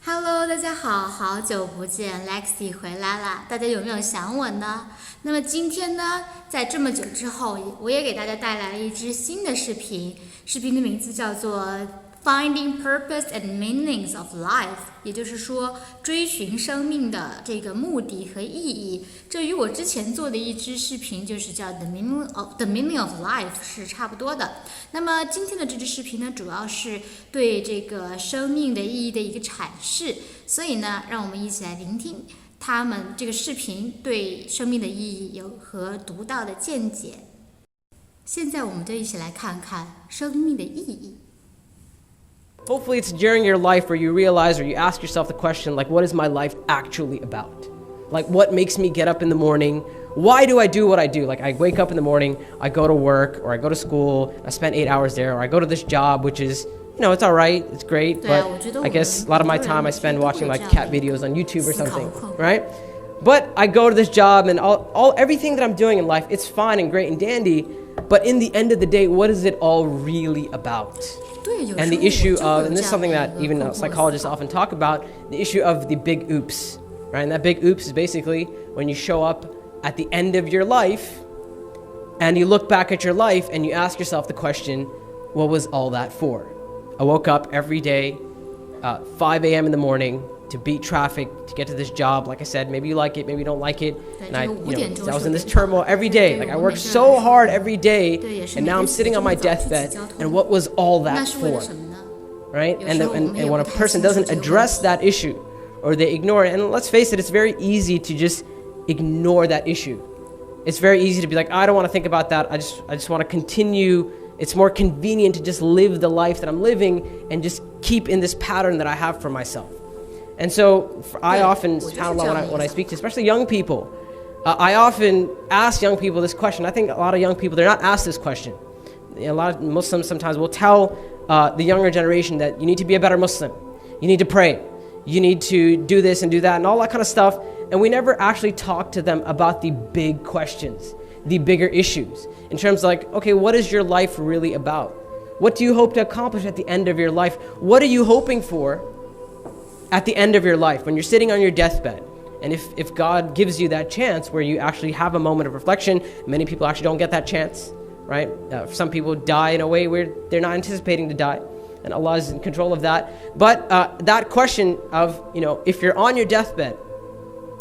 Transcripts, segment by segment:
Hello，大家好，好久不见，Lexi 回来啦！大家有没有想我呢？那么今天呢，在这么久之后，我也给大家带来了一支新的视频，视频的名字叫做Finding Purpose and Meanings of Life， 也就是说追寻生命的这个目的和意义。这与我之前做的一支视频就是叫 The Meaning of Life 是差不多的。那么今天的这支视频呢，主要是对这个生命的意义的一个阐释，所以呢，让我们一起来聆听他们这个视频对生命的意义有何独到的见解。现在我们就一起来看看生命的意义。Hopefully it's during your life where you realize or you ask yourself the question, like, what is my life actually about? Like, what makes me get up in the morning? Why do I do what I do? Like, I wake up in the morning, I go to work, or I go to school, I spend 8 hours there, or I go to this job, which is, it's all right, it's great, but I guess a lot of my time I spend watching like cat videos on YouTube or something, right? But I go to this job and everything that I'm doing in life, it's fine and great and dandy, but in the end of the day, what is it all really about? And the issue of, and this is something that even psychologists often talk about, the issue of the big oops, right? And that big oops is basically when you show up at the end of your life and you look back at your life and you ask yourself the question, what was all that for? I woke up every day, 5 a.m. in the morning to beat traffic, to get to this job. Like I said, maybe you like it, maybe you don't like it. And I was in this turmoil every day. Like I worked so hard every day, and now I'm sitting on my deathbed. And what was all that for? Right? And when a person doesn't address that issue, or they ignore it, and let's face it, it's very easy to just ignore that issue. It's very easy to be like, I don't want to think about that. I just want to continue. It's more convenient to just live the life that I'm living and just keep in this pattern that I have for myself. And so I often, subhanAllah, when I speak to especially young people, I often ask young people this question. I think a lot of young people, they're not asked this question. A lot of Muslims sometimes will tell the younger generation that you need to be a better Muslim. You need to pray. You need to do this and do that and all that kind of stuff. And we never actually talk to them about the big questions, the bigger issues. In terms of like, okay, what is your life really about? What do you hope to accomplish at the end of your life? What are you hoping for at the end of your life when you're sitting on your deathbed? And if God gives you that chance where you actually have a moment of reflection, many people actually don't get that chance, right? Some people die in a way where they're not anticipating to die, and Allah is in control of that. But that question of, if you're on your deathbed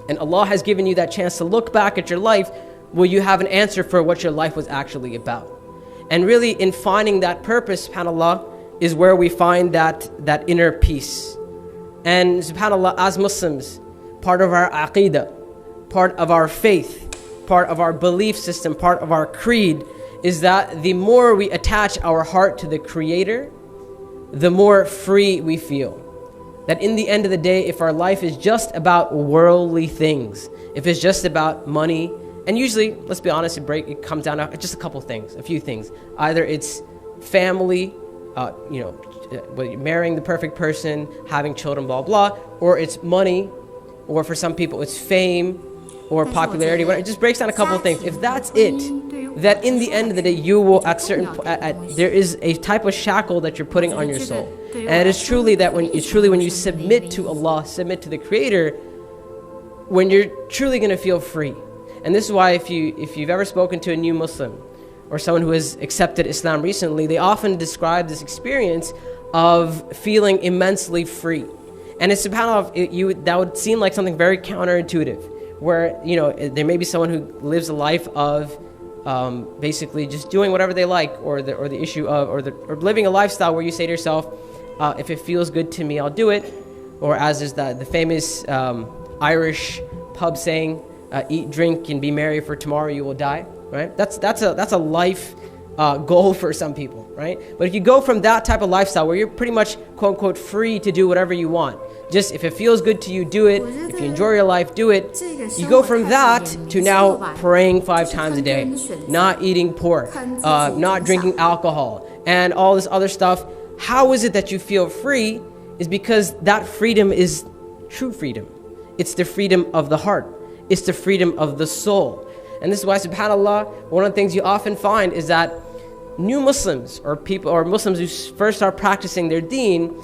and Allah has given you that chance to look back at your life, will you have an answer for what your life was actually about? And really in finding that purpose, subhanAllah, is where we find that inner peace. And subhanAllah, as Muslims, part of our aqeedah, part of our faith, part of our belief system, part of our creed, is that the more we attach our heart to the Creator, the more free we feel. That in the end of the day, if our life is just about worldly things, if it's just about money, and usually, let's be honest, it comes down to just a couple things, a few things. Either it's family, marrying the perfect person, having children, blah, blah, or it's money, or for some people it's fame or popularity. It just breaks down a couple of things. If that's it, that in the end of the day, you will there is a type of shackle that you're putting on your soul. And it is truly that when you submit to Allah, submit to the Creator, when you're truly going to feel free. And this is why if you've ever spoken to a new Muslim or someone who has accepted Islam recently, they often describe this experience of feeling immensely free. And it's subhanAllah, that would seem like something very counterintuitive, where there may be someone who lives a life of basically just doing whatever they like, or the issue of or living a lifestyle where you say to yourself, if it feels good to me, I'll do it. Or as is the famous Irish pub saying, eat, drink, and be merry, for tomorrow you will die. Right? That's a life goal for some people, right? But if you go from that type of lifestyle where you're pretty much quote unquote free to do whatever you want, just if it feels good to you, do it. If you enjoy your life, do it. You go from that to now praying 5 times a day, not eating pork, not drinking alcohol, and all this other stuff. How is it that you feel free? Is because that freedom is true freedom. It's the freedom of the heart. It's the freedom of the soul. And this is why, subhanAllah, one of the things you often find is that new Muslims or Muslims who first start practicing their deen,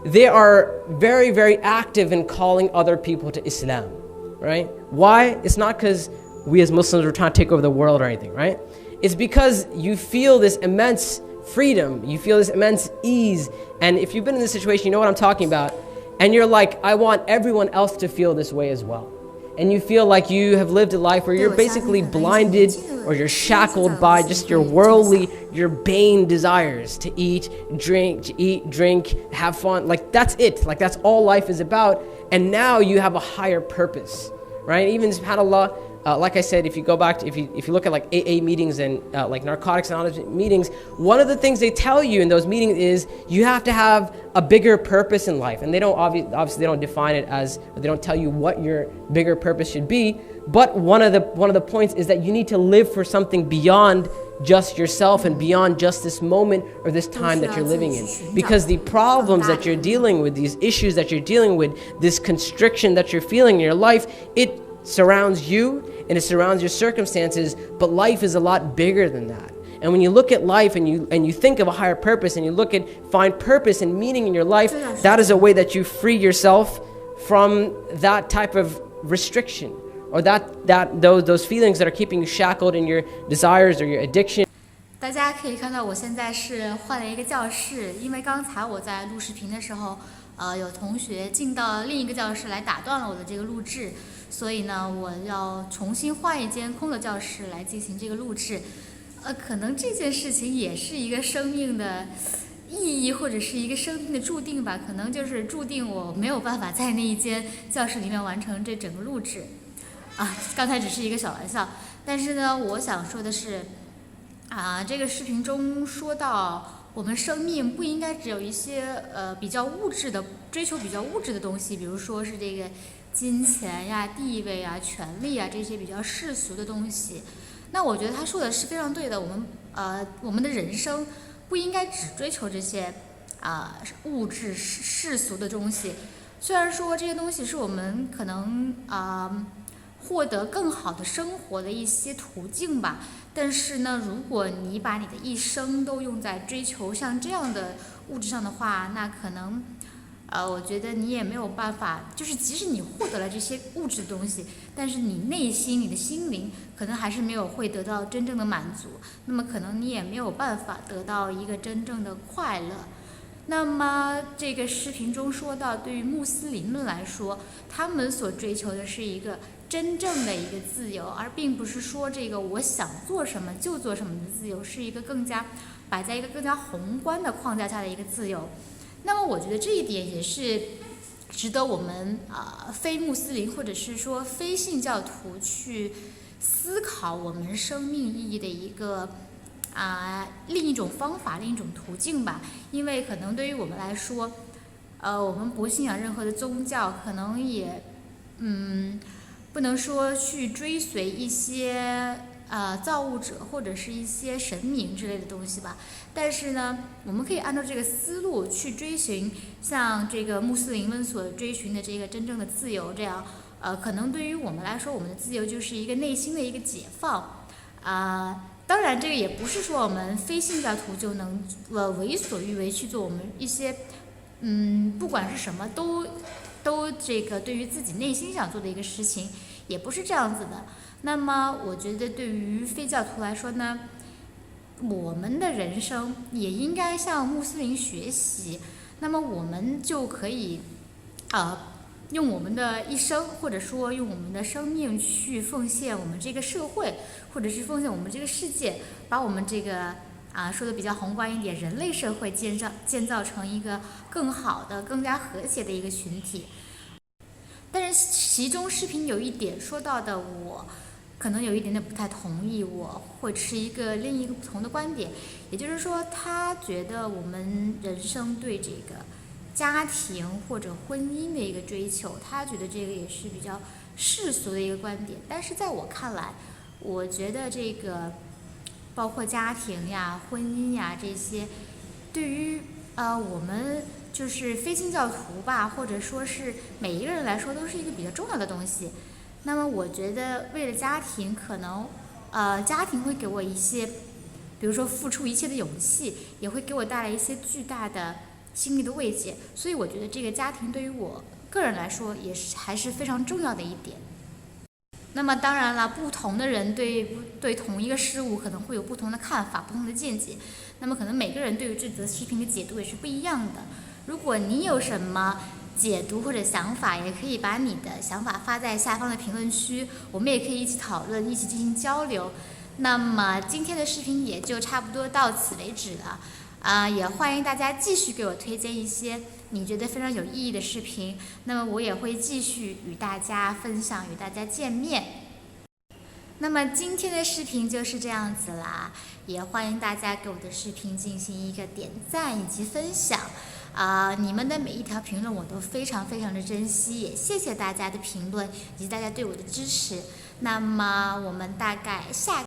they are very, very active in calling other people to Islam, right? Why? It's not because we as Muslims are trying to take over the world or anything, right? It's because you feel this immense freedom, you feel this immense ease, and if you've been in this situation, you know what I'm talking about, and you're like, I want everyone else to feel this way as well. And you feel like you have lived a life where you're basically blinded or you're shackled by just your worldly, your bane desires to eat, drink, have fun. Like that's it. Like that's all life is about. And now you have a higher purpose, right? Even subhanAllah, like I said, if you go back to, if you look at like AA meetings and like Narcotics Anonymous meetings, one of the things they tell you in those meetings is you have to have a bigger purpose in life. And they don't obviously they don't define it as, they don't tell you what your bigger purpose should be. But one of the points is that you need to live for something beyond just yourself and beyond just this moment or this time that you're living in. Because the problems that you're dealing with, these issues that you're dealing with, this constriction that you're feeling in your life, it surrounds you and it surrounds your circumstances, but life is a lot bigger than that. And when you look at life and you think of a higher purpose and you look at find purpose and meaning in your life, that is a way that you free yourself from that type of restriction or those feelings that are keeping you shackled in your desires or your addiction. 大家可以看到，我现在是换了一个教室，因为刚才我在录视频的时候，有同学进到另一个教室来打断了我的这个录制，所以呢，我要重新换一间空的教室来进行这个录制。可能这件事情也是一个生命的意义，或者是一个生命的注定吧。可能就是注定我没有办法在那一间教室里面完成这整个录制。刚才只是一个小玩笑，但是呢，我想说的是，这个视频中说到，我们生命不应该只有一些比较物质的追求，比较物质的东西，比如说是这个金钱呀、地位啊、权利啊这些比较世俗的东西。那我觉得他说的是非常对的，我们的人生不应该只追求这些物质世俗的东西。虽然说这些东西是我们可能获得更好的生活的一些途径吧，但是呢，如果你把你的一生都用在追求像这样的物质上的话，那可能我觉得你也没有办法，就是即使你获得了这些物质的东西，但是你内心、你的心灵可能还是没有会得到真正的满足，那么可能你也没有办法得到一个真正的快乐。那么这个视频中说到，对于穆斯林们来说，他们所追求的是一个真正的一个自由，而并不是说这个我想做什么就做什么的自由，是一个摆在一个更加宏观的框架下的一个自由。那么我觉得这一点也是值得我们非穆斯林或者是说非信教徒去思考我们生命意义的一个另一种方法，另一种途径吧。因为可能对于我们来说，我们不信仰任何的宗教，可能也不能说去追随一些造物者或者是一些神明之类的东西吧。但是呢，我们可以按照这个思路去追寻像这个穆斯林们所追寻的这个真正的自由，这样可能对于我们来说，我们的自由就是一个内心的一个解放当然这个也不是说我们非信教徒就能为所欲为去做我们一些不管是什么都这个对于自己内心想做的一个事情，也不是这样子的。那么我觉得对于非教徒来说呢，我们的人生也应该向穆斯林学习，那么我们就可以用我们的一生，或者说用我们的生命去奉献我们这个社会，或者是奉献我们这个世界，把我们这个说的比较宏观一点，人类社会建造成一个更好的、更加和谐的一个群体。但是其中视频有一点说到的，我可能有一点点不太同意，我会持另一个不同的观点，也就是说，他觉得我们人生对这个家庭或者婚姻的一个追求，他觉得这个也是比较世俗的一个观点。但是在我看来，我觉得这个包括家庭呀、婚姻呀这些，对于我们就是非信教徒吧，或者说是每一个人来说，都是一个比较重要的东西。那么我觉得为了家庭，可能家庭会给我一些，比如说付出一切的勇气，也会给我带来一些巨大的心里的慰藉。所以我觉得这个家庭对于我个人来说还是非常重要的一点。那么当然了，不同的人对同一个事物可能会有不同的看法、不同的见解。那么可能每个人对于这则视频的解读也是不一样的。如果你有什么解读或者想法，也可以把你的想法发在下方的评论区，我们也可以一起讨论，一起进行交流。那么今天的视频也就差不多到此为止了。也欢迎大家继续给我推荐一些你觉得非常有意义的视频，那么我也会继续与大家分享，与大家见面。那么今天的视频就是这样子啦，也欢迎大家给我的视频进行一个点赞以及分享。你们的每一条评论我都非常非常的珍惜，也谢谢大家的评论以及大家对我的支持。那么我们大概下